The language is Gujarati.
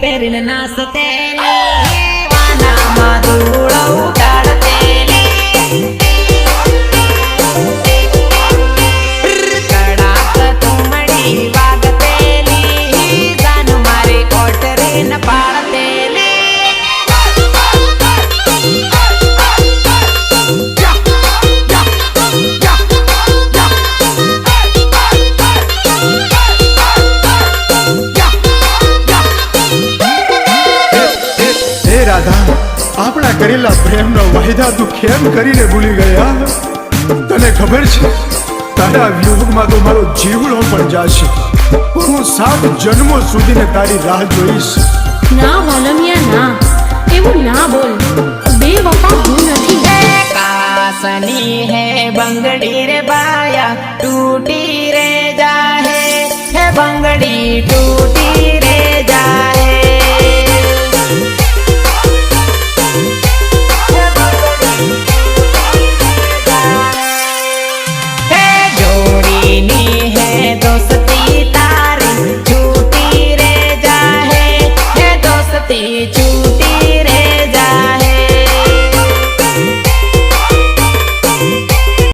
પહેરીને નાચતેલી વાનામાં ધૂળો ઉડાડતેલી કડાક તુમડી વાગતેલી જાન મારી ઓટરીને પાડતેલી રાધા આપણા કરેલા પ્રેમનો વાયદા તું કેમ કરીને ભૂલી ગયા? તને ખબર છે તારા વિયોગમાં તો મારો જીવડો પણ જાશે. હું 7 જન્મો સુધીને તારી રાહ જોઈશ. ના વાલમિયા ના, એવું ના બોલ. બે વફા હું નથી. કાસની હે બંગડી રે બાયા ટૂટી રે જાહે હે બંગડી ટૂટી